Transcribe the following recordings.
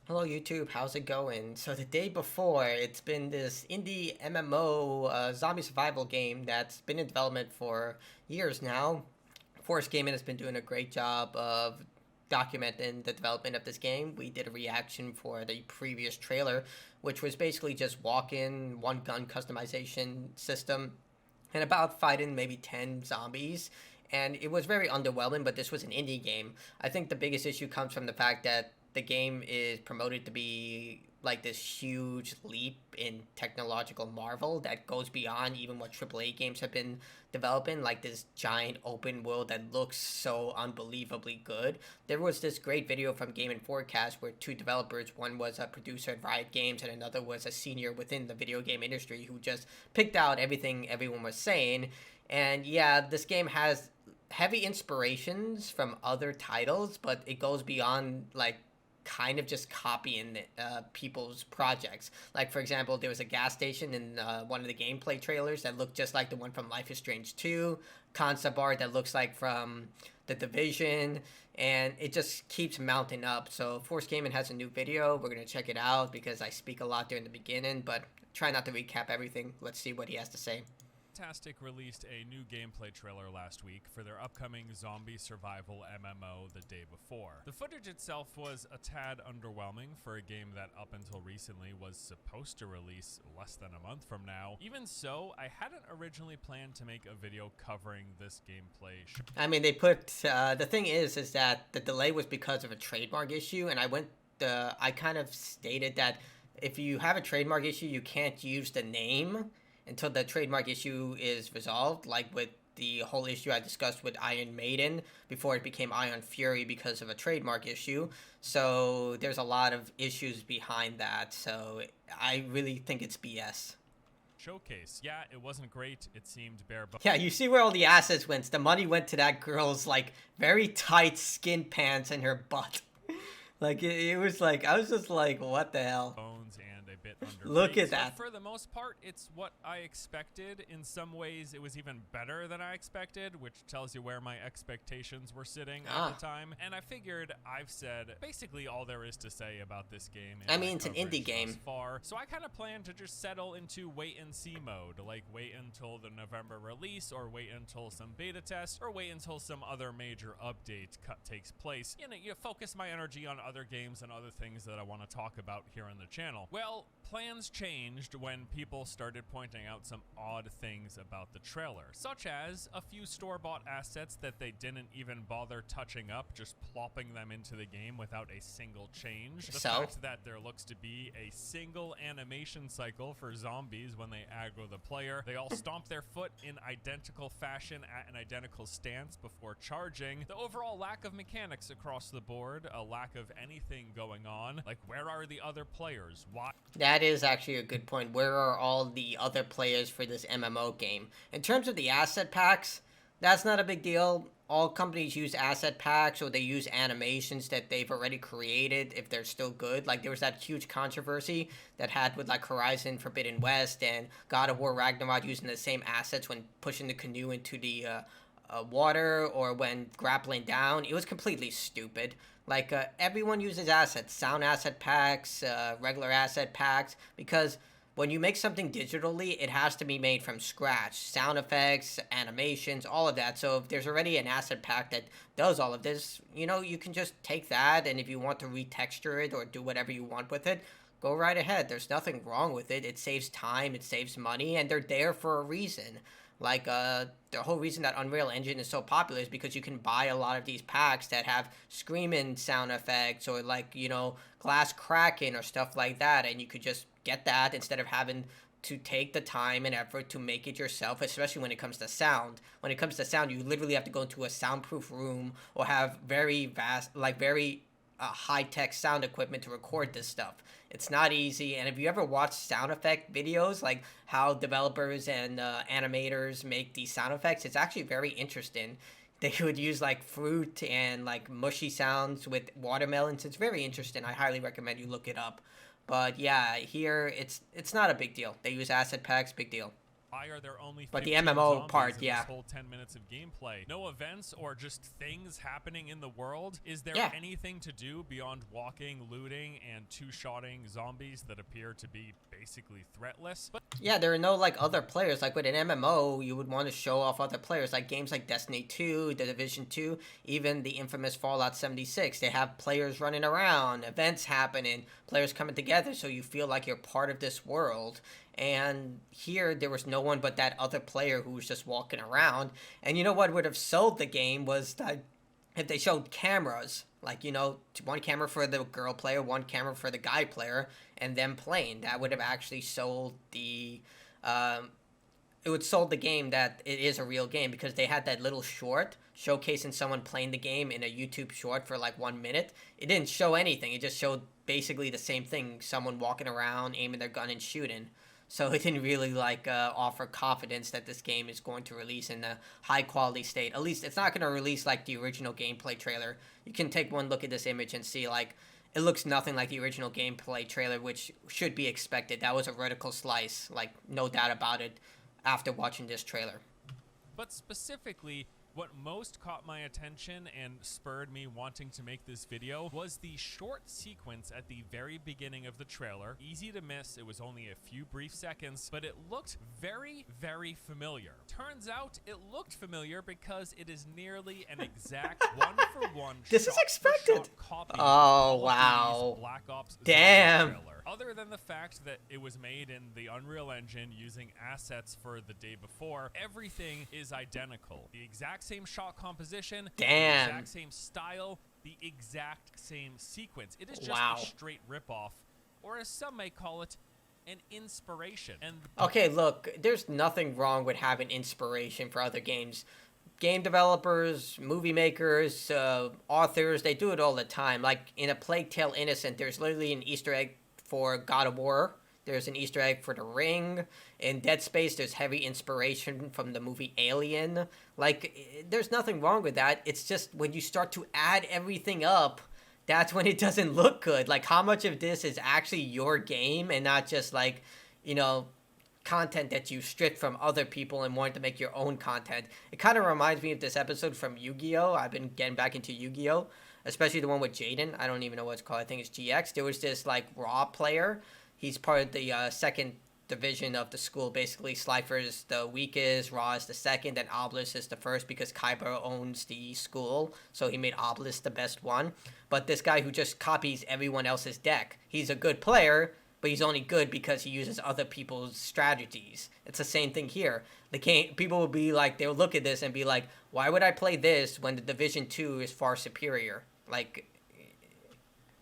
Hello YouTube, how's it going? So the day before, it's been this indie MMO zombie survival game that's been in development for years now. Force Gaming has been doing a great job of documenting the development of this game. We did a reaction for the previous trailer, which was basically just walk-in, one-gun customization system and about fighting maybe 10 zombies. And it was very underwhelming, but this was an indie game. I think the biggest issue comes from the fact that the game is promoted to be like this huge leap in technological marvel that goes beyond even what AAA games have been developing, like this giant open world that looks so unbelievably good. There was this great video from Game and Forecast where two developers, one was a producer at Riot Games and another was a senior within the video game industry, who just picked out everything everyone was saying. And yeah, this game has heavy inspirations from other titles, but it goes beyond like kind of just copying people's projects. Like, for example, there was a gas station in one of the gameplay trailers that looked just like the one from Life is Strange 2, concept art that looks like from The Division, and it just keeps mounting up. So Force Gaming has a new video. We're going to check it out because I speak a lot during the beginning, but try not to recap everything. Let's see what he has to say. Fantastic released a new gameplay trailer last week for their upcoming zombie survival MMO the day before. The footage itself was a tad underwhelming for a game that up until recently was supposed to release less than a month from now. Even so, I hadn't originally planned to make a video covering this gameplay. I mean, they put the thing is that the delay was because of a trademark issue, and I kind of stated that if you have a trademark issue, you can't use the name until the trademark issue is resolved, like with the whole issue I discussed with Iron Maiden before it became Iron Fury because of a trademark issue. So there's a lot of issues behind that. So I really think it's BS. Showcase. Yeah, it wasn't great. It seemed bare bones. Yeah, you see where all the assets went. The money went to that girl's like very tight skin pants and her butt. Like it was like I was just like, what the hell? And a bit under. Look at that. For the most part, it's what I expected. In some ways, it was even better than I expected, which tells you where my expectations were sitting at the time. And I figured I've said basically all there is to say about this game. I mean, it's an indie game. Far. So I kind of plan to just settle into wait and see mode, like wait until the November release, or wait until some beta test, or wait until some other major update takes place. You focus my energy on other games and other things that I want to talk about here on the channel. Well, plans changed when people started pointing out some odd things about the trailer, such as a few store-bought assets that they didn't even bother touching up, just plopping them into the game without a single change. The fact that there looks to be a single animation cycle for zombies when they aggro the player. They all stomp their foot in identical fashion at an identical stance before charging. The overall lack of mechanics across the board, a lack of anything going on. Like, where are the other players? Why? That is actually a good point. Where are all the other players for this MMO game? In terms of the asset packs, that's not a big deal. All companies use asset packs, or they use animations that they've already created if they're still good. Like, there was that huge controversy that had with like Horizon Forbidden West and God of War Ragnarok using the same assets when pushing the canoe into the water or when grappling down. It was completely stupid. Like, everyone uses assets, sound asset packs, regular asset packs, because when you make something digitally, it has to be made from scratch. Sound effects, animations, all of that. So if there's already an asset pack that does all of this, you can just take that, and if you want to retexture it or do whatever you want with it, go right ahead. There's nothing wrong with it. It saves time, it saves money, and they're there for a reason. Like, the whole reason that Unreal Engine is so popular is because you can buy a lot of these packs that have screaming sound effects or, like, glass cracking or stuff like that, and you could just get that instead of having to take the time and effort to make it yourself, especially when it comes to sound. When it comes to sound, you literally have to go into a soundproof room or have very vast, like, very high-tech sound equipment to record this stuff. It's not easy, and if you ever watch sound effect videos, like how developers and animators make these sound effects, it's actually very interesting. They would use like fruit and like mushy sounds with watermelons. It's very interesting. I highly recommend you look it up. But yeah, here it's not a big deal. They use asset packs, big deal. Why are there only But 15 the MMO zombies part, in yeah. this whole 10 minutes of gameplay? No events or just things happening in the world? Is there Yeah. anything to do beyond walking, looting, and two-shotting zombies that appear to be basically threatless? But Yeah, there are no like other players. Like with an MMO, you would want to show off other players. Like games like Destiny 2, The Division 2, even the infamous Fallout 76. They have players running around, events happening, players coming together, so you feel like you're part of this world. And here, there was no one but that other player who was just walking around. And you know what would have sold the game was that if they showed cameras, like, you know, one camera for the girl player, one camera for the guy player, and them playing, that would have actually sold the um, it would sold the game that it is a real game, because they had that little short showcasing someone playing the game in a YouTube short for like 1 minute. It didn't show anything. It just showed basically the same thing: someone walking around, aiming their gun and shooting. So it didn't really like offer confidence that this game is going to release in a high quality state. At least it's not going to release like the original gameplay trailer. You can take one look at this image and see like it looks nothing like the original gameplay trailer, which should be expected. That was a vertical slice, like no doubt about it, after watching this trailer. But specifically, what most caught my attention and spurred me wanting to make this video was the short sequence at the very beginning of the trailer. Easy to miss, it was only a few brief seconds, but it looked very, very familiar. Turns out it looked familiar because it is nearly an exact one-for-one This is expected. shot copy Oh, of Call of wow. Duty's Black Ops Zombies Damn. trailer. Other than the fact that it was made in the Unreal Engine using assets for the day before, everything is identical. The exact same shot composition, Damn. the exact same style, the exact same sequence. It is just Wow. a straight ripoff, or as some may call it, an inspiration. And Okay, look, there's nothing wrong with having inspiration for other games. Game developers, movie makers, authors, they do it all the time. Like in A Plague Tale Innocent, there's literally an Easter egg for God of War. There's an Easter egg for The Ring. In Dead Space, there's heavy inspiration from the movie Alien. Like, there's nothing wrong with that. It's just when you start to add everything up, that's when it doesn't look good. Like, how much of this is actually your game and not just, like, you know, content that you stripped from other people and wanted to make your own content. It kind of reminds me of this episode from Yu-Gi-Oh! I've been getting back into Yu-Gi-Oh! Especially the one with Jaden. I don't even know what it's called. I think it's GX. There was this, like, Raw player. He's part of the second division of the school. Basically, Slifer is the weakest, Raw is the second, and Obelisk is the first because Kaiba owns the school. So he made Obelisk the best one. But this guy who just copies everyone else's deck. He's a good player, but he's only good because he uses other people's strategies. It's the same thing here. People will be like, they'll look at this and be like, why would I play this when the Division 2 is far superior? Like,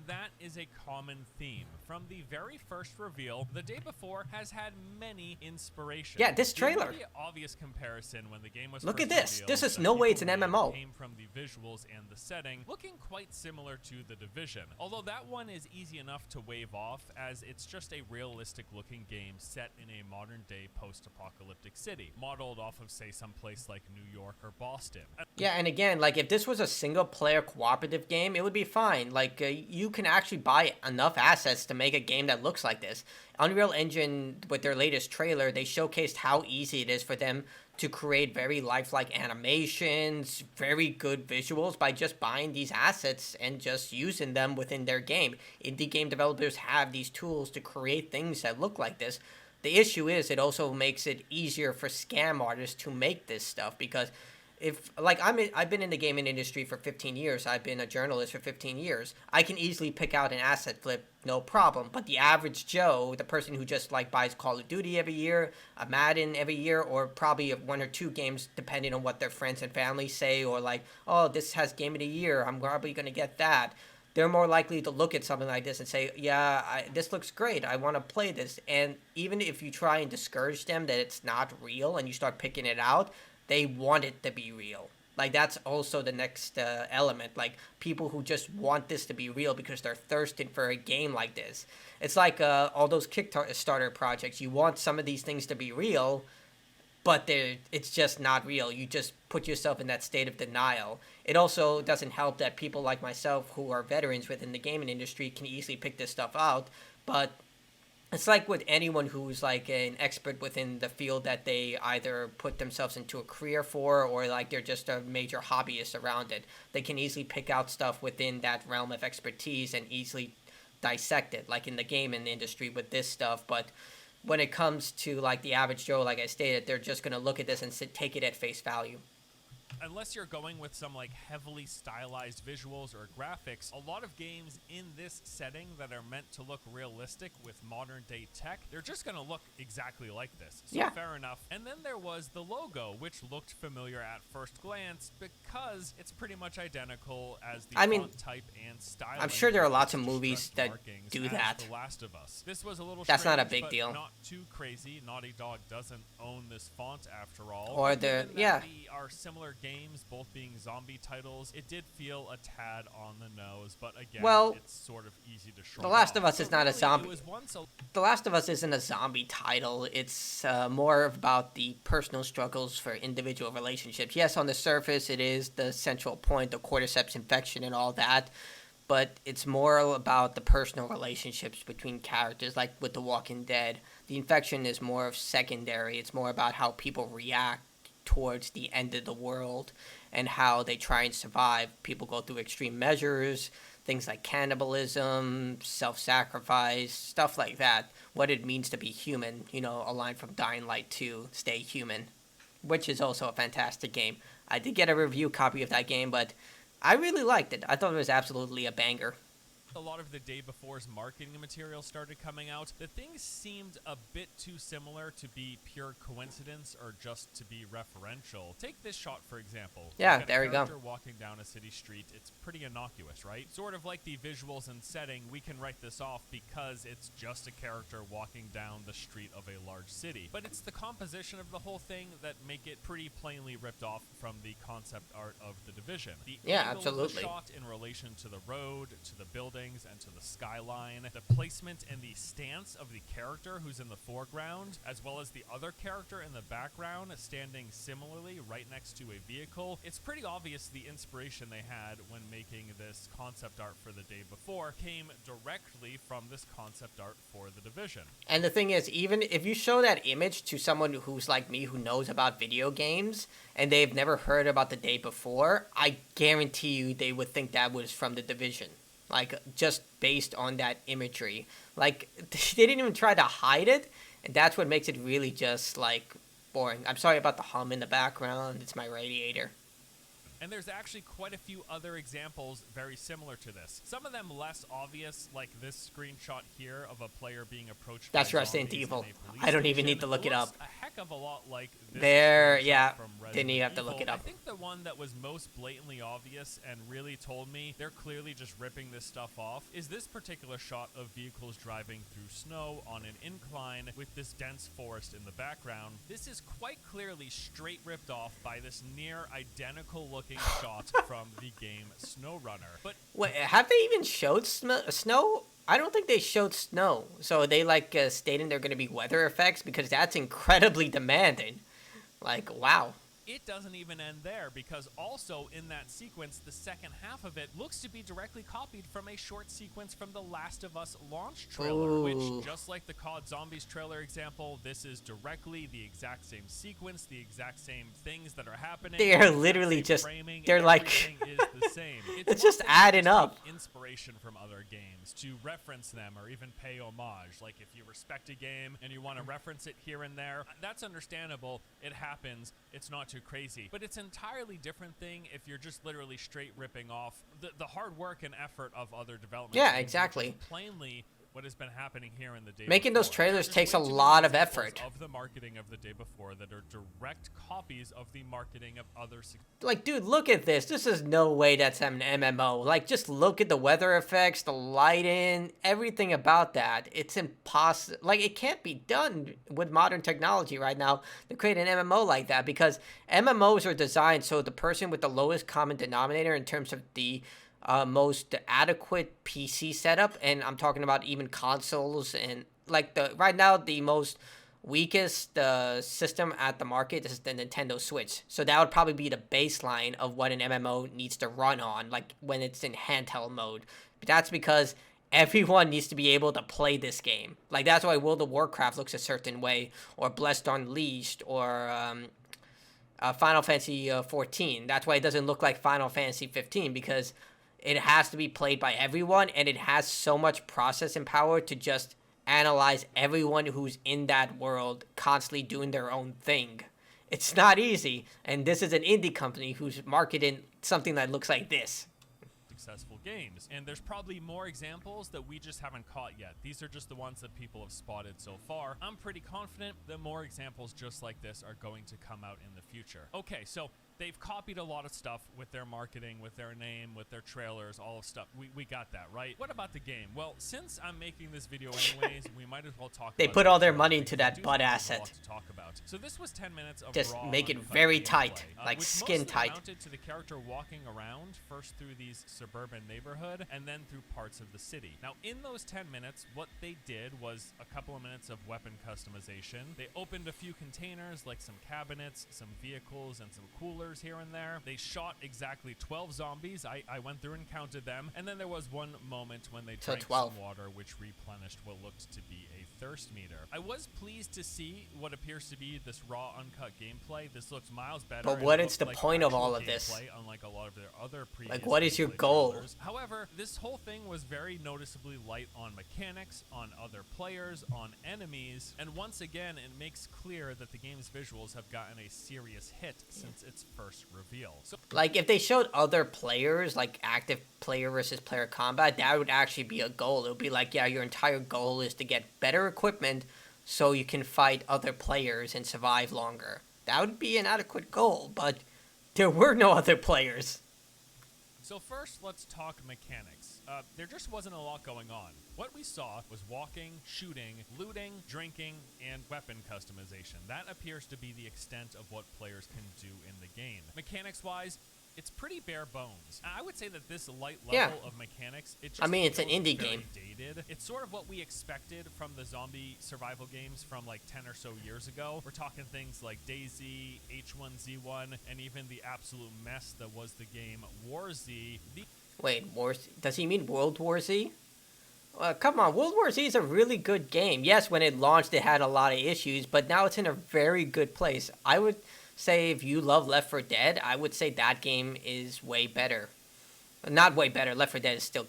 that is a common theme. From the very first reveal, the day before has had many inspirations. Yeah, this trailer. The really obvious comparison when the game was Look first at this. revealed This is that no way it's people an made MMO. came from the visuals and the setting, looking quite similar to The Division. Although that one is easy enough to wave off, as it's just a realistic-looking game set in a modern-day post-apocalyptic city, modeled off of, say, some place like New York or Boston. yeah, and again, like, if this was a single-player cooperative game, it would be fine. Like, you can actually buy enough assets to make a game that looks like this. Unreal Engine, with their latest trailer, they showcased how easy it is for them to create very lifelike animations, very good visuals by just buying these assets and just using them within their game. Indie game developers have these tools to create things that look like this. The issue is it also makes it easier for scam artists to make this stuff, because if, like, I've been in the gaming industry for 15 years. I've been a journalist for 15 years. I can easily pick out an asset flip, no problem. But the average Joe, the person who just, like, buys Call of Duty every year, a Madden every year, or probably one or two games, depending on what their friends and family say, or like, oh, this has Game of the Year, I'm probably going to get that. They're more likely to look at something like this and say, yeah, this looks great, I want to play this. And even if you try and discourage them that it's not real and you start picking it out, they want it to be real. Like, that's also the next element. Like, people who just want this to be real because they're thirsting for a game like this. It's like all those Kickstarter projects. You want some of these things to be real, but it's just not real. You just put yourself in that state of denial. It also doesn't help that people like myself who are veterans within the gaming industry can easily pick this stuff out, but It's like with anyone who's like an expert within the field that they either put themselves into a career for, or like they're just a major hobbyist around it. They can easily pick out stuff within that realm of expertise and easily dissect it, like in the gaming industry with this stuff. But when it comes to like the average Joe, like I stated, they're just gonna look at this and take it at face value. Unless you're going with some like heavily stylized visuals or graphics, a lot of games in this setting that are meant to look realistic with modern day tech, they're just going to look exactly like this. So Yeah. fair enough. And then there was the logo, which looked familiar at first glance because it's pretty much identical as the font type and styling. I'm sure there are lots of movies that do that. The Last of Us. This was a little That's strange, not a big but deal. Not too crazy. Naughty Dog doesn't own this font after all. Or the yeah. They are similar games, both being zombie titles. It did feel a tad on the nose, but again, it's sort of easy to shrug The Last off. of Us is not a zombie. A... The Last of Us isn't a zombie title. It's more about the personal struggles for individual relationships. Yes, on the surface, it is the central point, the cordyceps infection and all that, but it's more about the personal relationships between characters, like with The Walking Dead. The infection is more of secondary. It's more about how people react towards the end of the world and how they try and survive. People go through extreme measures, things like cannibalism, self-sacrifice, stuff like that. What it means to be human, you know, a line from Dying Light 2, Stay Human, which is also a fantastic game. I did get a review copy of that game, but I really liked it. I thought it was absolutely a banger. A lot of the day before's marketing material started coming out, the things seemed a bit too similar to be pure coincidence or just to be referential. Take this shot, for example. Yeah, there we go. Walking down a city street, it's pretty innocuous, right? Sort of like the visuals and setting, we can write this off because it's just a character walking down the street of a large city. But it's the composition of the whole thing that make it pretty plainly ripped off from the concept art of The Division. The angle of the shot in relation to the road, to the building, and to the skyline, the placement and the stance of the character who's in the foreground, as well as the other character in the background standing similarly right next to a vehicle. It's pretty obvious the inspiration they had when making this concept art for The Day Before came directly from this concept art for The Division. And the thing is, even if you show that image to someone who's like me, who knows about video games, and they've never heard about The Day Before, I guarantee you they would think that was from The Division. Like, just based on that imagery. Like, they didn't even try to hide it, and that's what makes it really just, like, boring. I'm sorry about the hum in the background. It's my radiator. And there's actually quite a few other examples very similar to this. Some of them less obvious, like this screenshot here of a player being approached by That's Resident Evil. I don't even need to look it up. A heck of a lot like this there, yeah. from Resident Didn't even have to Evil. look it up. I think the one that was most blatantly obvious and really told me they're clearly just ripping this stuff off is this particular shot of vehicles driving through snow on an incline with this dense forest in the background. This is quite clearly straight ripped off by this near identical looking shot from the game SnowRunner. But wait, have they even showed snow? I don't think they showed snow. So they like stating they're going to be weather effects, because that's incredibly demanding. Like, wow. It doesn't even end there, because also in that sequence, the second half of it looks to be directly copied from a short sequence from the Last of Us launch trailer, which, just like the COD Zombies trailer example, this is directly the exact same sequence, the exact same things that are happening. They are literally just, framing, they're like, is the same. It's just adding up. Inspiration from other games, to reference them or even pay homage. Like if you respect a game and you want to reference it here and there, that's understandable. It happens. It's not too crazy, but it's an entirely different thing if you're just literally straight ripping off the hard work and effort of other development. Yeah, exactly. Plainly what has been happening here in The Day Making Before. those trailers There's takes a way too many lot of examples effort. of the marketing of The Day Before that are direct copies of the marketing of other. Like, dude, look at this. This is no way that's an MMO. Like, just look at the weather effects, the lighting, everything about that. It's impossible. Like, it can't be done with modern technology right now to create an MMO like that, because MMOs are designed so the person with the lowest common denominator in terms of the most adequate PC setup, and I'm talking about even consoles, and like right now the most weakest system at the market is the Nintendo Switch. So that would probably be the baseline of what an MMO needs to run on, like when it's in handheld mode. But that's because Everyone needs to be able to play this game. Like, that's why World of Warcraft looks a certain way, or Blessed Unleashed, or Final Fantasy 14. That's why it doesn't look like Final Fantasy 15, because it has to be played by everyone, and it has so much processing power to just analyze everyone who's in that world constantly doing their own thing. It's not easy, and this is an indie company who's marketing something that looks like this. Successful games, and there's probably more examples that we just haven't caught yet. These are just the ones that people have spotted so far. I'm pretty confident that more examples just like this are going to come out in the future. Okay, so they've copied a lot of stuff with their marketing, with their name, with their trailers, all of stuff. We got that, right? What about the game? Well, since I'm making this video anyways, we might as well talk about They put all their the money trailer, into because that we do butt have a asset. lot to talk about. So this was 10 minutes of Just raw, make it uncut very gameplay, tight, like which skin mostly tight. mounted to the character walking around, first through these suburban neighborhood, and then through parts of the city. Now, in those 10 minutes, what they did was a couple of minutes of weapon customization. They opened a few containers, like some cabinets, some vehicles, and some coolers here and there. They shot exactly 12 zombies. I went through and counted them. And then there was one moment when they drank some water, which replenished what looked to be a thirst meter. I was pleased to see what appears to be this raw, uncut gameplay. This looks miles better. But what is the point of all of this? Unlike a lot of their other previous like, what is your goal? trailers. However, this whole thing was very noticeably light on mechanics, on other players, on enemies, and once again, it makes clear that the game's visuals have gotten a serious hit since its first reveal. So, like, if they showed other players, like active player versus player combat, that would actually be a goal. It would be like, yeah, your entire goal is to get better equipment so you can fight other players and survive longer. That would be an adequate goal, but there were no other players. So first, let's talk mechanics. There just wasn't a lot going on. What we saw was walking, shooting, looting, drinking, and weapon customization. That appears to be the extent of what players can do in the game. Mechanics-wise, it's pretty bare bones. I would say that this light level of mechanics, it just it's an feels indie very game. dated. It's sort of what we expected from the zombie survival games from like 10 or so years ago. We're talking things like DayZ, H1Z1, and even the absolute mess that was the game War Z. Wait, does he mean World War Z? Come on, World War Z is a really good game. Yes, when it launched, it had a lot of issues, but now it's in a very good place. I would say if you love Left 4 Dead, I would say that game is way better. Not way better. Left 4 Dead is still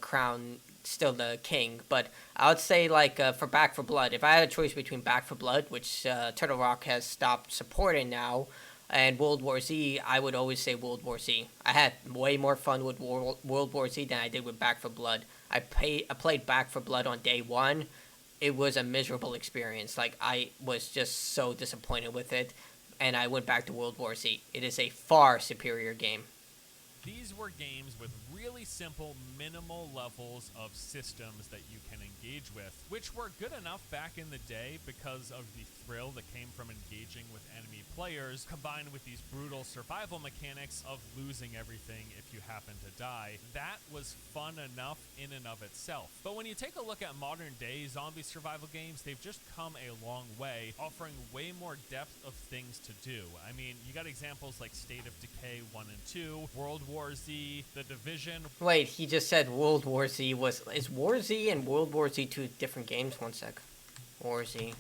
still the king, but I would say like for Back 4 Blood, if I had a choice between Back 4 Blood, which Turtle Rock has stopped supporting now, and World War Z, I would always say World War Z. I had way more fun with World War Z than I did with Back 4 Blood. I played Back 4 Blood on day one. It was a miserable experience. Like, I was just so disappointed with it, and I went back to World War Z. It is a far superior game. These were games with really simple, minimal levels of systems that you can engage with, which were good enough back in the day because of the thrill that came from engaging with enemy players, combined with these brutal survival mechanics of losing everything if you happen to die. That was fun enough in and of itself. But when you take a look at modern day zombie survival games, they've just come a long way, offering way more depth of things to do. I mean, you got examples like State of Decay 1 and 2, World War Z, The Division. Wait, he just said World War Z was... Is War Z and World War Z two different games? One sec. War Z.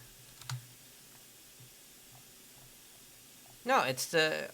No, it's the...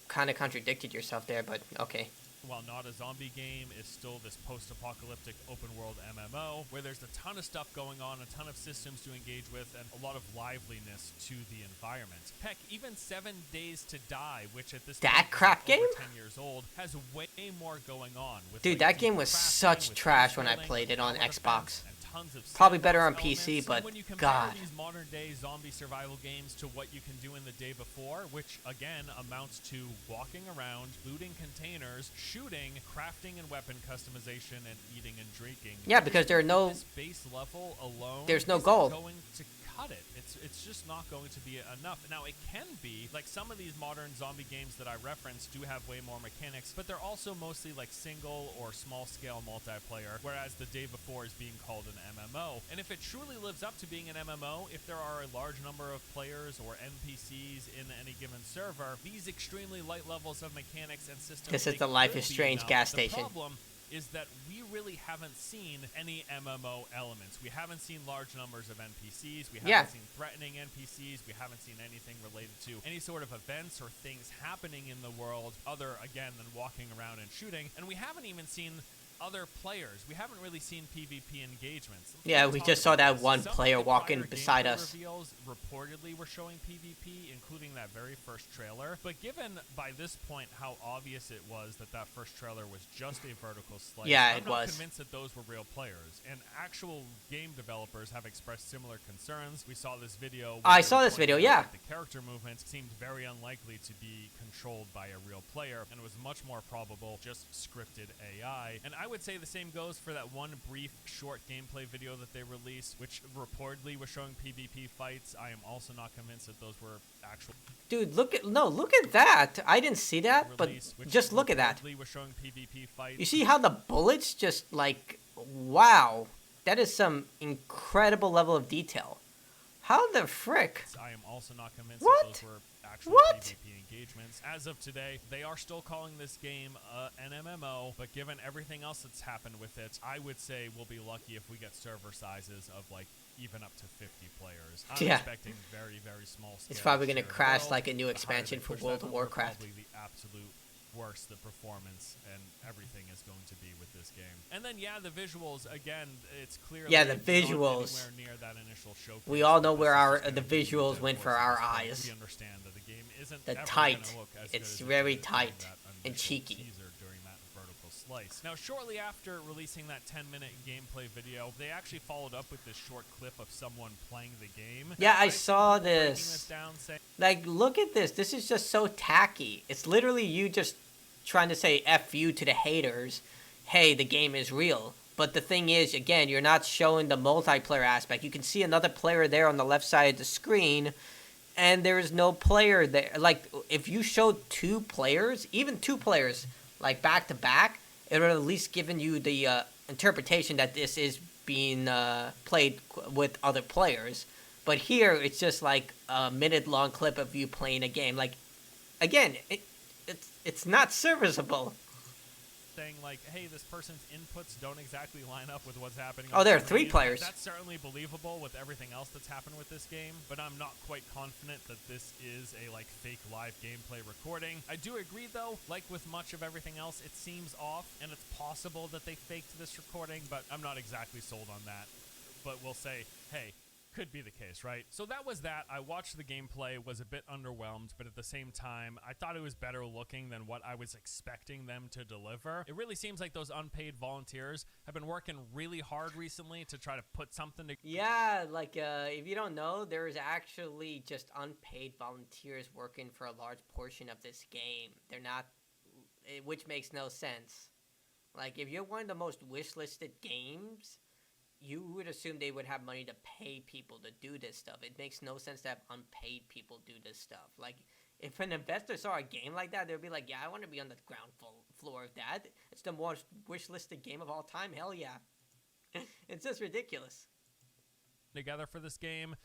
kind of contradicted yourself there, but okay. While not a zombie game, is still this post-apocalyptic open-world MMO where there's a ton of stuff going on, a ton of systems to engage with, and a lot of liveliness to the environment. Heck, even 7 Days to Die, which at this that crap game, over 10 years old, has way more going on. With, dude, like, that game was such trash when I played it on Xbox. Tons of probably better on PC, but when you compare God. these modern day zombie survival games to what you can do in the day before, which again amounts to walking around, looting containers, shooting, crafting and weapon customization, and eating and drinking. Yeah, because there are no... This base level alone, there's no isn't gold. going to cut it. It's just not going to be enough. Now, it can be, like some of these modern zombie games that I referenced do have way more mechanics, but they're also mostly like single or small-scale multiplayer, whereas the day before is being called an MMO. And if it truly lives up to being an MMO, if there are a large number of players or NPCs in any given server, these extremely light levels of mechanics and systems... This is the Life is Strange gas station. The problem is that we really haven't seen any MMO elements. We haven't seen large numbers of NPCs. We haven't seen threatening NPCs. We haven't seen anything related to any sort of events or things happening in the world other, again, than walking around and shooting. And we haven't even seen other players. We haven't really seen PvP engagements. Yeah, we just saw that one player walking beside us. Reveals reportedly were showing PvP, including that very first trailer. But given by this point how obvious it was that that first trailer was just a vertical slice, I'm not convinced that those were real players. And actual game developers have expressed similar concerns. We saw this video. I saw this video, yeah. The character movements seemed very unlikely to be controlled by a real player, and it was much more probable just scripted AI. And I would say the same goes for that one brief short gameplay video that they released, which reportedly was showing PvP fights. I am also not convinced that those were actual. Dude, look at that. I didn't see that, but just look at that. Was showing PvP fights. You see how the bullets just like, wow, that is some incredible level of detail. How the frick? I am also not convinced that those were actual PvP engagements. As of today, they are still calling this game an MMO, but given everything else that's happened with it, I would say we'll be lucky if we get server sizes of like even up to 50 players. I'm expecting very, very small scale. It's probably going to crash like a new expansion for World of Warcraft. Probably the absolute worst the performance and everything is going to be with this game. And then the visuals, again, it's clear the visuals near that initial showcase. We all know where the visuals went for our eyes. We understand that the game isn't the tight. It's very tight and cheeky. During that vertical slice. Now, shortly after releasing that 10-minute gameplay video, they actually followed up with this short clip of someone playing the game. Yeah, I saw this. Like, look at this. This is just so tacky. It's literally you just trying to say F you to the haters. Hey, the game is real. But the thing is, again, you're not showing the multiplayer aspect. You can see another player there on the left side of the screen, and there is no player there. Like, if you showed two players, even two players, like back to back, it would have at least given you the interpretation that this is being played with other players. But here, it's just like a minute-long clip of you playing a game. Like, again, it's not serviceable. Saying like, hey, this person's inputs don't exactly line up with what's happening. Oh, there are three players. That's certainly believable with everything else that's happened with this game, but I'm not quite confident that this is a like fake live gameplay recording. I do agree though, like with much of everything else, it seems off, and it's possible that they faked this recording, but I'm not exactly sold on that. But we'll say, hey, could be the case, right? So that was that. I watched the gameplay, was a bit underwhelmed, but at the same time, I thought it was better looking than what I was expecting them to deliver. It really seems like those unpaid volunteers have been working really hard recently to try to put something together. Yeah, like, if you don't know, there's actually just unpaid volunteers working for a large portion of this game. They're not, which makes no sense. Like, if you're one of the most wishlisted games, you would assume they would have money to pay people to do this stuff. It makes no sense to have unpaid people do this stuff. Like, if an investor saw a game like that, they'd be like, yeah, I want to be on the ground floor of that. It's the most wish-listed game of all time. Hell yeah. It's just ridiculous. Together for this game,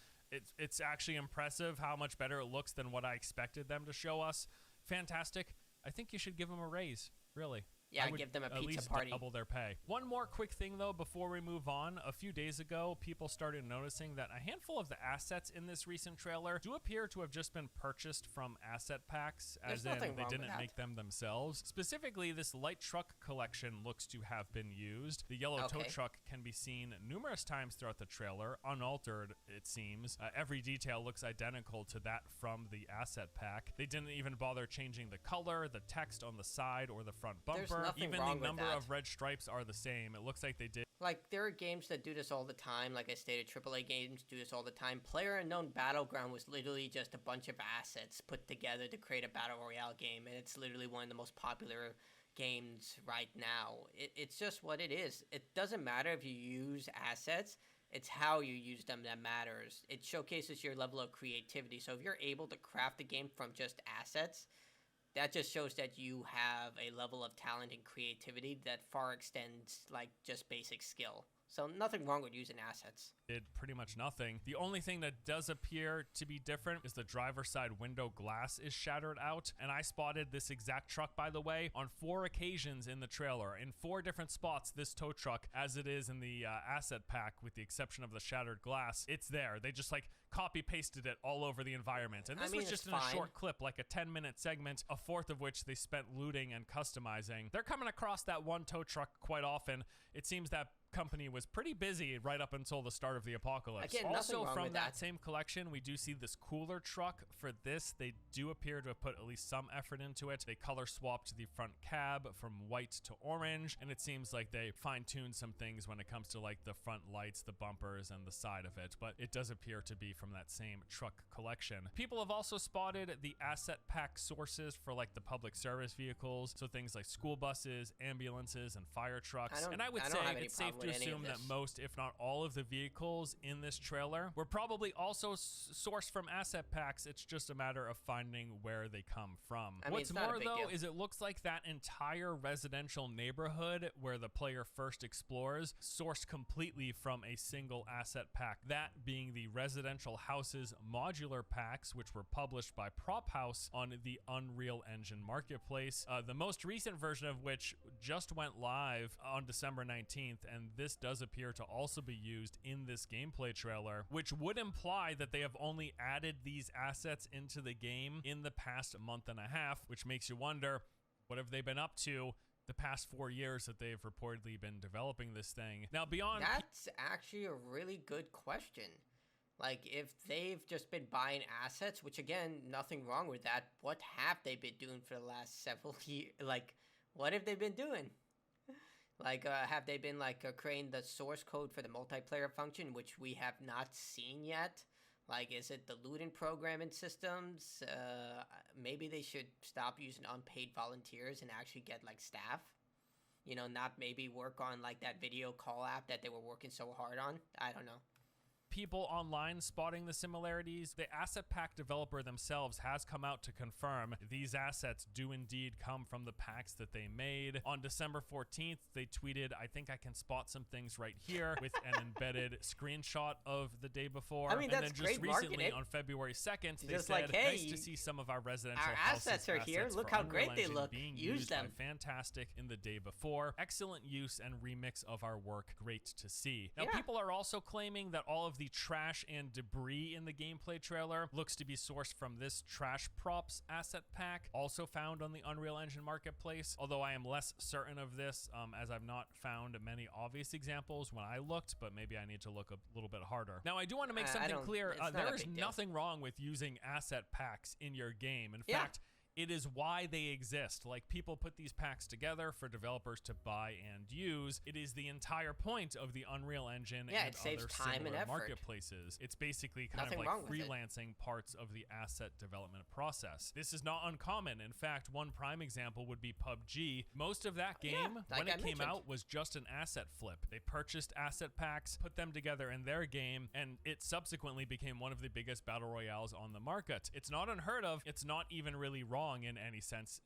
it's actually impressive how much better it looks than what I expected them to show us. Fantastic. I think you should give them a raise, really. Yeah, give them a pizza at least party. Double their pay. One more quick thing, though, before we move on. A few days ago, people started noticing that a handful of the assets in this recent trailer do appear to have just been purchased from asset packs, as in they didn't make them themselves. Specifically, this light truck collection looks to have been used. The yellow tow truck can be seen numerous times throughout the trailer, unaltered, it seems. Every detail looks identical to that from the asset pack. They didn't even bother changing the color, the text on the side, or the front bumper. Even the number of red stripes are the same. It looks like they did. Like, there are games that do this all the time. Like I stated, AAA games do this all the time. PlayerUnknown Battleground was literally just a bunch of assets put together to create a Battle Royale game. And it's literally one of the most popular games right now. It's just what it is. It doesn't matter if you use assets. It's how you use them that matters. It showcases your level of creativity. So if you're able to craft a game from just assets, that just shows that you have a level of talent and creativity that far extends, like, just basic skill. So nothing wrong with using assets. Did pretty much nothing. The only thing that does appear to be different is the driver's side window glass is shattered out. And I spotted this exact truck, by the way, on 4 occasions in the trailer. In 4 different spots, this tow truck, as it is in the asset pack, with the exception of the shattered glass, it's there. They just like copy pasted it all over the environment. And this was just in a short clip, like a 10-minute segment, a fourth of which they spent looting and customizing. They're coming across that one tow truck quite often. It seems that company was pretty busy right up until the start of the apocalypse. Again, also from that same collection, we do see this cooler truck. For this, they do appear to have put at least some effort into it. They color swapped the front cab from white to orange, and it seems like they fine-tuned some things when it comes to like the front lights, the bumpers, and the side of it, but it does appear to be from that same truck collection. People have also spotted the asset pack sources for like the public service vehicles, so things like school buses, ambulances, and fire trucks. And I would say it's safe to assume that most, if not all, of the vehicles in this trailer were probably also sourced from asset packs. It's just a matter of finding where they come from. What's more, though, is it looks like that entire residential neighborhood where the player first explores sourced completely from a single asset pack, that being the residential houses modular packs, which were published by Prop House on the Unreal Engine marketplace, the most recent version of which just went live on December 19th, and this does appear to also be used in this gameplay trailer, which would imply that they have only added these assets into the game in the past month and a half, which makes you wonder, what have they been up to the past 4 years that they've reportedly been developing this thing? Now, beyond... That's actually a really good question. Like, if they've just been buying assets, which, again, nothing wrong with that, what have they been doing for the last several years? Like, what have they been doing? Like, have they been, like, creating the source code for the multiplayer function, which we have not seen yet? Like, is it the looting programming systems? Maybe they should stop using unpaid volunteers and actually get, like, staff. You know, not maybe work on, like, that video call app that they were working so hard on. I don't know. People online spotting the similarities. The asset pack developer themselves has come out to confirm these assets do indeed come from the packs that they made. On December 14th, they tweeted, "I think I can spot some things right here," with an embedded screenshot of the day before. I mean, that's and then great just recently, marketing. on February 2nd, they just said, like, hey, nice to see some of our residential our assets are here. Look how great they look. Being Use them. by Fantastic in the day before. Excellent use and remix of our work. Great to see. Now, people are also claiming that all of the trash and debris in the gameplay trailer looks to be sourced from this trash props asset pack, also found on the Unreal Engine marketplace, although I am less certain of this, as I've not found many obvious examples when I looked, but maybe I need to look a little bit harder. Now, I do want to make something clear. There is nothing wrong with using asset packs in your game. In fact, it is why they exist. Like, people put these packs together for developers to buy and use. It is the entire point of the Unreal Engine and other similar marketplaces. It's basically kind of like freelancing parts of the asset development process. This is not uncommon. In fact, one prime example would be PUBG. Most of that game, when it came out, was just an asset flip. They purchased asset packs, put them together in their game, and it subsequently became one of the biggest battle royales on the market. It's not unheard of. It's not even really wrong in any sense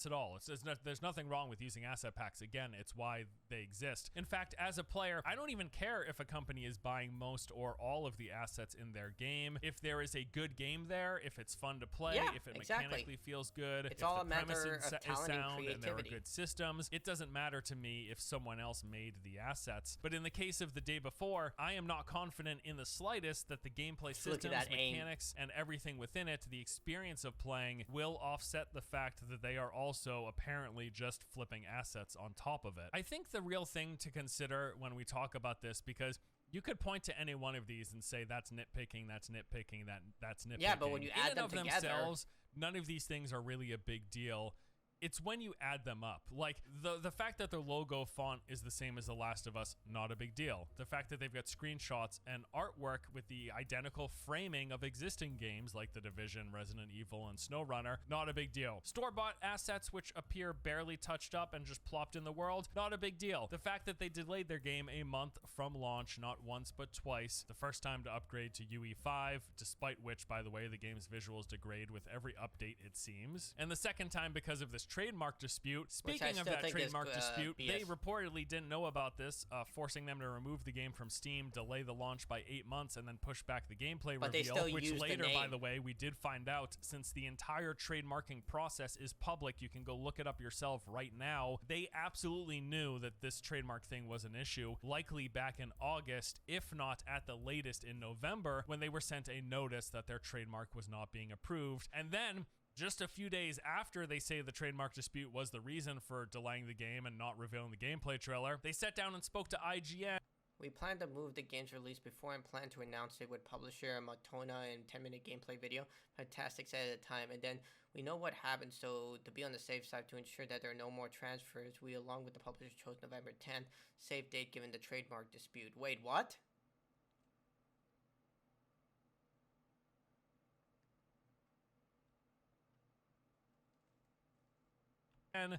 at all. There's nothing wrong with using asset packs. Again, it's why they exist. In fact, as a player, I don't even care if a company is buying most or all of the assets in their game. If there is a good game there, if it's fun to play, if it mechanically feels good, it's if all the a matter premise of is talent and sound and there are creativity. good systems, it doesn't matter to me if someone else made the assets. But in the case of the day before, I am not confident in the slightest that the gameplay systems, mechanics, and everything within it, the experience of playing, will offset the fact that they are also apparently just flipping assets on top of it. I think the real thing to consider when we talk about this, because you could point to any one of these and say that's nitpicking, that's nitpicking, that's nitpicking. Yeah, but when you add them together, themselves, none of these things are really a big deal. It's when you add them up. Like, the fact that their logo font is the same as The Last of Us, not a big deal. The fact that they've got screenshots and artwork with the identical framing of existing games like The Division, Resident Evil, and SnowRunner, not a big deal. Store-bought assets which appear barely touched up and just plopped in the world, not a big deal. The fact that they delayed their game a month from launch, not once but twice, the first time to upgrade to UE5, despite which, by the way, the game's visuals degrade with every update, it seems, and the second time because of this trademark dispute. Which I Speaking of still that think is, trademark dispute, BS. they reportedly didn't know about this, forcing them to remove the game from Steam, delay the launch by 8 months, and then push back the gameplay But they reveal, still which used the later, by name. the way, we did find out, since the entire trademarking process is public, you can go look it up yourself right now. They absolutely knew that this trademark thing was an issue, likely back in August, if not at the latest in November, when they were sent a notice that their trademark was not being approved. And then just a few days after they say the trademark dispute was the reason for delaying the game and not revealing the gameplay trailer, they sat down and spoke to IGN. We plan to move the game's release before and plan to announce it with publisher Matona and 10-minute gameplay video. Fantastic said at the time. And then we know what happened, so to be on the safe side to ensure that there are no more transfers, we along with the publisher chose November 10th, safe date given the trademark dispute. Wait, what?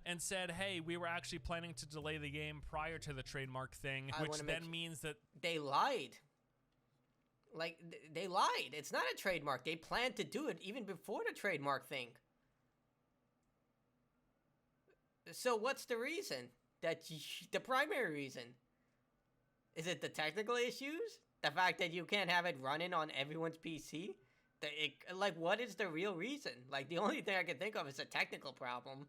And said, hey, we were actually planning to delay the game prior to the trademark thing, which then means that they lied. Like, they lied. It's not a trademark. They planned to do it even before the trademark thing. So what's the reason? The primary reason? Is it the technical issues? The fact that you can't have it running on everyone's PC? Like, what is the real reason? Like, the only thing I can think of is a technical problem.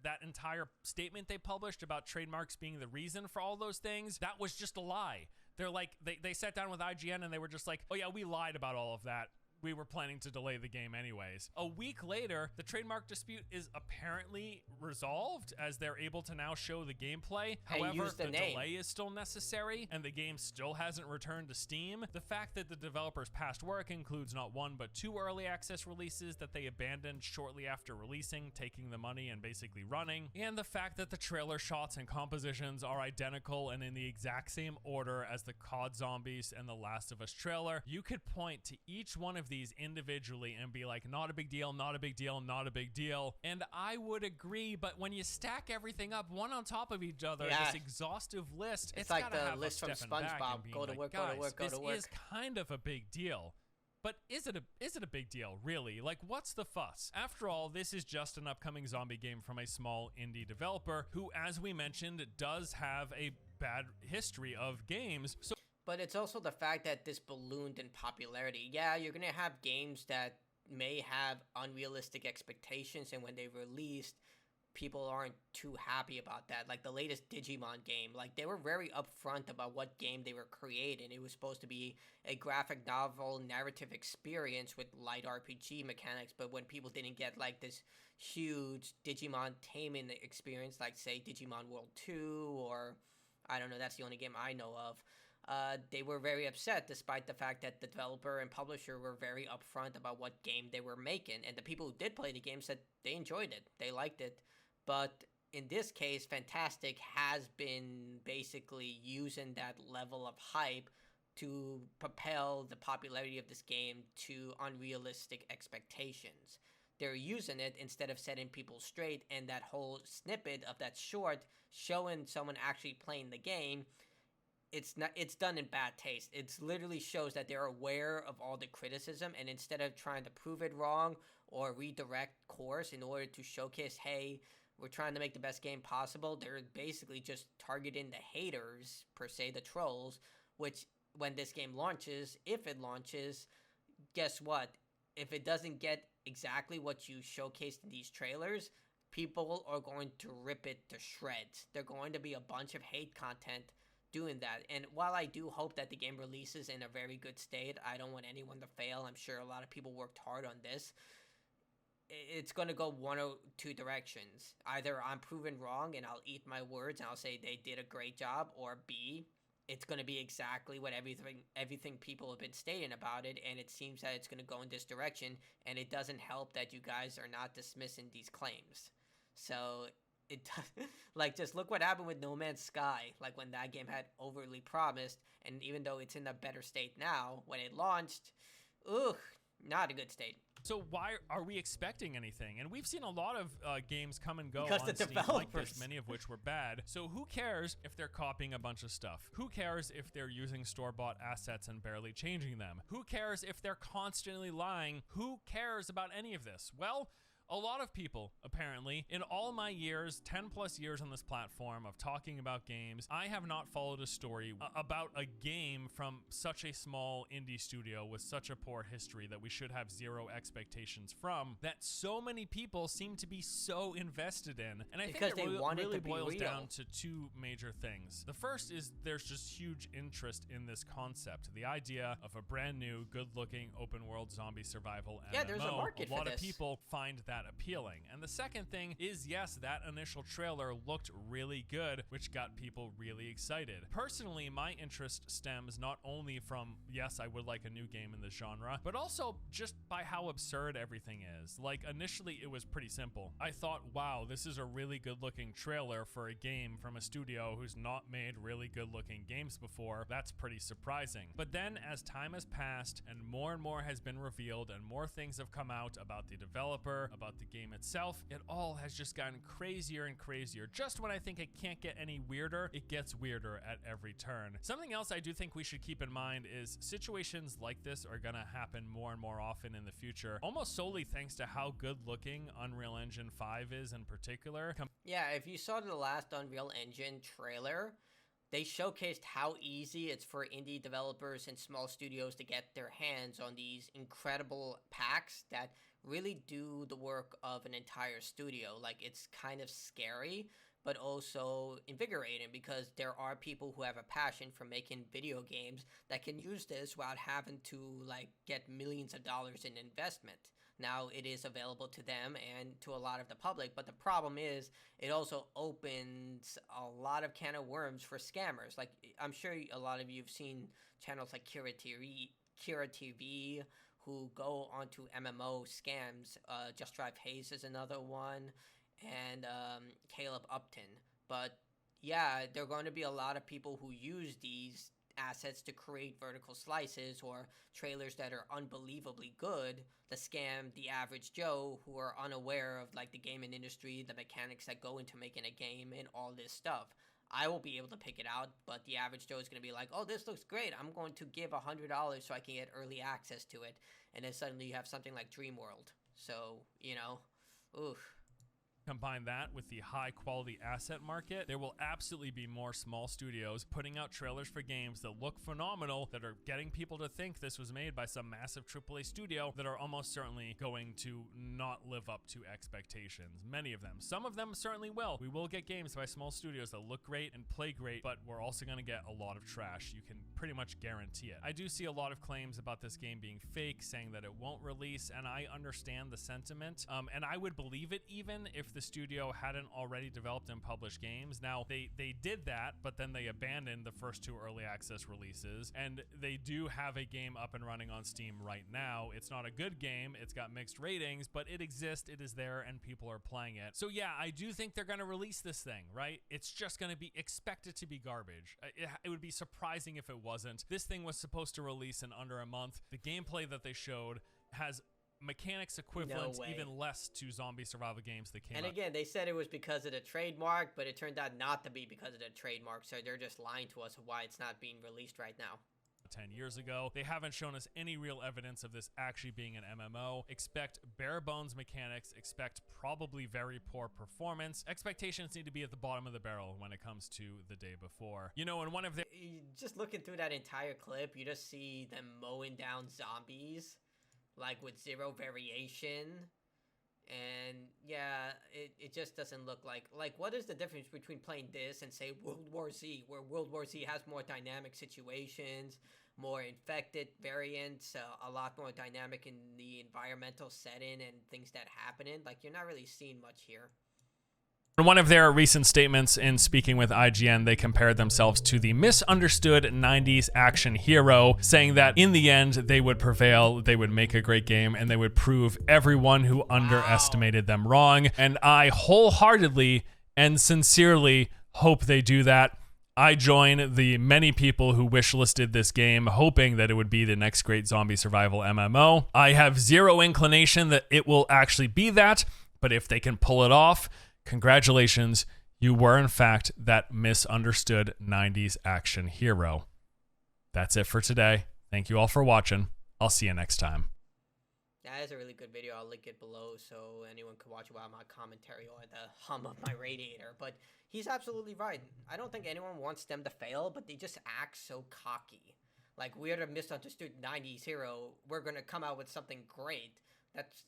That entire statement they published about trademarks being the reason for all those things, that was just a lie. They're like, they sat down with IGN and they were just like, oh yeah, we lied about all of that. We were planning to delay the game anyways. A week later, the trademark dispute is apparently resolved as they're able to now show the gameplay. However, the delay is still necessary and the game still hasn't returned to Steam. The fact that the developer's past work includes not one but two early access releases that they abandoned shortly after releasing, taking the money and basically running. And the fact that the trailer shots and compositions are identical and in the exact same order as the COD Zombies and The Last of Us trailer. You could point to each one of these individually and be like, not a big deal, not a big deal, not a big deal. And I would agree, but when you stack everything up one on top of each other, this exhaustive list, it's like the list from SpongeBob. Go to work, go to work, go to work. This is kind of a big deal. But is it a big deal, really? Like, what's the fuss? After all, this is just an upcoming zombie game from a small indie developer who, as we mentioned, does have a bad history of games. So but it's also the fact that this ballooned in popularity. Yeah, you're going to have games that may have unrealistic expectations, and when they released, people aren't too happy about that. Like the latest Digimon game, like they were very upfront about what game they were creating. It was supposed to be a graphic novel narrative experience with light RPG mechanics, but when people didn't get like this huge Digimon taming experience, like say Digimon World 2, or I don't know, that's the only game I know of, they were very upset, despite the fact that the developer and publisher were very upfront about what game they were making. And the people who did play the game said they enjoyed it, they liked it. But in this case, Fantastic has been basically using that level of hype to propel the popularity of this game to unrealistic expectations. They're using it instead of setting people straight, and that whole snippet of that short showing someone actually playing the game, it's done in bad taste. It literally shows that they're aware of all the criticism, and instead of trying to prove it wrong or redirect course in order to showcase, hey, we're trying to make the best game possible, they're basically just targeting the haters, per se, the trolls, which when this game launches, if it launches, guess what? If it doesn't get exactly what you showcased in these trailers, people are going to rip it to shreds. They're going to be a bunch of hate content doing that. And while I do hope that the game releases in a very good state, I don't want anyone to fail. I'm sure a lot of people worked hard on this. It's going to go one or two directions. Either I'm proven wrong and I'll eat my words and I'll say they did a great job, or B, it's going to be exactly what everything people have been stating about it, and it seems that it's going to go in this direction, and it doesn't help that you guys are not dismissing these claims. So it like, just look what happened with No Man's Sky. Like, when that game had overly promised, and even though it's in a better state now, when it launched, not a good state. So why are we expecting anything? And we've seen a lot of games come and go because on Steam like this, many of which were bad. So who cares if they're copying a bunch of stuff? Who cares if they're using store-bought assets and barely changing them? Who cares if they're constantly lying? Who cares about any of this? Well, A lot of people, apparently, in all my years, 10 plus years on this platform of talking about games, I have not followed a story about a game from such a small indie studio with such a poor history that we should have zero expectations from, that so many people seem to be so invested in. And I Because think they it want it really to be boils real. down to two major things. The first is there's just huge interest in this concept. The idea of a brand new, good-looking, open-world zombie survival MMO. Yeah, there's a market for lot of this. people find that appealing. And the second thing is, yes, that initial trailer looked really good, which got people really excited. Personally, my interest stems not only from, yes, I would like a new game in the genre, but also just by how absurd everything is. Like, initially, it was pretty simple. I thought, wow, this is a really good-looking trailer for a game from a studio who's not made really good-looking games before. That's pretty surprising. But then, as time has passed, and more has been revealed, and more things have come out about the developer, about the game itself, it all has just gotten crazier and crazier. Just when I think it can't get any weirder, it gets weirder at every turn. Something else I do think we should keep in mind is situations like this are gonna happen more and more often in the future, almost solely thanks to how good looking Unreal Engine 5 is in particular. Yeah, if you saw the last Unreal Engine trailer, they showcased how easy it's for indie developers and small studios to get their hands on these incredible packs that really do the work of an entire studio. Like, it's kind of scary, but also invigorating, because there are people who have a passion for making video games that can use this without having to, like, get millions of dollars in investment. Now, it is available to them and to a lot of the public, but the problem is it also opens a lot of can of worms for scammers. Like, I'm sure a lot of you have seen channels like Kira TV who go onto MMO scams. Just Drive Hayes is another one, and Caleb Upton. But yeah, there are going to be a lot of people who use these assets to create vertical slices or trailers that are unbelievably good to scam the average Joe who are unaware of, like, the gaming industry, the mechanics that go into making a game, and all this stuff. I will be able to pick it out, but the average Joe is going to be like, oh, this looks great, I'm going to give $100 so I can get early access to it. And then suddenly you have something like Dreamworld. So, you know, oof. Combine that with the high quality asset market, there will absolutely be more small studios putting out trailers for games that look phenomenal, that are getting people to think this was made by some massive AAA studio, that are almost certainly going to not live up to expectations. Many of them. Some of them certainly will. We will get games by small studios that look great and play great, but we're also going to get a lot of trash. You can pretty much guarantee it. I do see a lot of claims about this game being fake, saying that it won't release, and I understand the sentiment, and I would believe it even if the studio hadn't already developed and published games. Now, they did that, but then they abandoned the first two early access releases, and they do have a game up and running on Steam right now. It's not a good game, it's got mixed ratings, but it exists, it is there, and people are playing it. So yeah, I do think they're gonna release this thing, right? It's just gonna be expected to be garbage. It would be surprising if it wasn't. This thing was supposed to release in under a month. The gameplay that they showed has mechanics equivalent, even less, to zombie survival games that came out. And again, they said it was because of the trademark, but it turned out not to be because of the trademark, so they're just lying to us of why it's not being released right now. 10 years ago. They haven't shown us any real evidence of this actually being an MMO. Expect bare bones mechanics, expect probably very poor performance. Expectations need to be at the bottom of the barrel when it comes to the day before. You know, in one of their... Just looking through that entire clip, you just see them mowing down zombies, like, with zero variation. And yeah, it just doesn't look like, what is the difference between playing this and, say, World War Z, where World War Z has more dynamic situations, more infected variants, a lot more dynamic in the environmental setting and things that happen in. Like, you're not really seeing much here. In one of their recent statements in speaking with IGN, they compared themselves to the misunderstood 90s action hero, saying that in the end, they would prevail, they would make a great game, and they would prove everyone who underestimated them wrong. And I wholeheartedly and sincerely hope they do that. I join the many people who wishlisted this game, hoping that it would be the next great zombie survival MMO. I have zero inclination that it will actually be that, but if they can pull it off, congratulations, you were in fact that misunderstood 90s action hero. That's it for today. Thank you all for watching. I'll see you next time. That is a really good video. I'll link it below so anyone can watch it while my commentary or the hum of my radiator. But he's absolutely right. I don't think anyone wants them to fail, but they just act so cocky. Like, we're the misunderstood 90s hero. We're going to come out with something great. That's,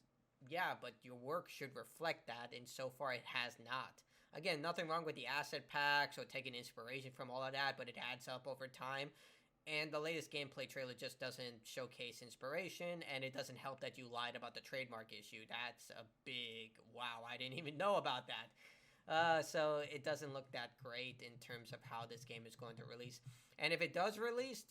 yeah, but your work should reflect that, and so far it has not. Again, nothing wrong with the asset packs or taking inspiration from all of that, but it adds up over time. And the latest gameplay trailer just doesn't showcase inspiration, and it doesn't help that you lied about the trademark issue. That's a big wow. I didn't even know about that. So it doesn't look that great in terms of how this game is going to release. And if it does release,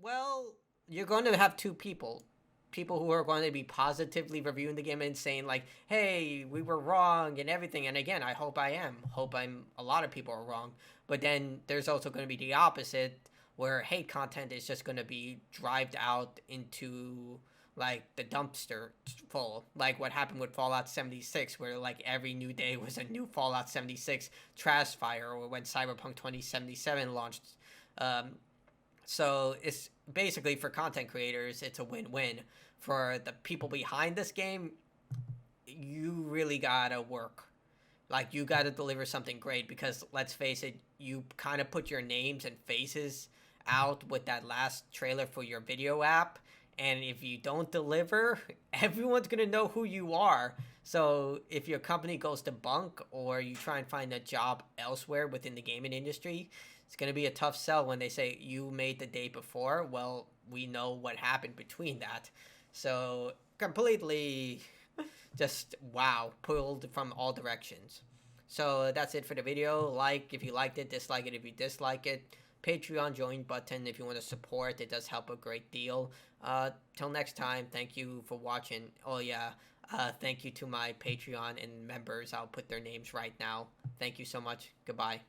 well, you're going to have two people. People who are going to be positively reviewing the game and saying, like, hey, we were wrong and everything. And again, I hope I am. Hope a lot of people are wrong. But then there's also going to be the opposite, where hate content is just going to be drived out into like the dumpster full, like what happened with Fallout 76, where like every new day was a new Fallout 76 trash fire, or when Cyberpunk 2077 launched. So it's basically, for content creators, it's a win-win. For the people behind this game, you really gotta work. Like, you gotta deliver something great, because let's face it, you kind of put your names and faces out with that last trailer for your video app, and if you don't deliver, everyone's gonna know who you are. So if your company goes to bunk, or you try and find a job elsewhere within the gaming industry, it's gonna be a tough sell when they say you made the day before. Well, we know what happened between that. So completely just wow, pulled from all directions. So that's it for the video. Like if you liked it, dislike it if you dislike it. Patreon join button if you want to support. It does help a great deal. Till next time, thank you for watching. Oh yeah, thank you to my Patreon and members. I'll put their names right now. Thank you so much. Goodbye.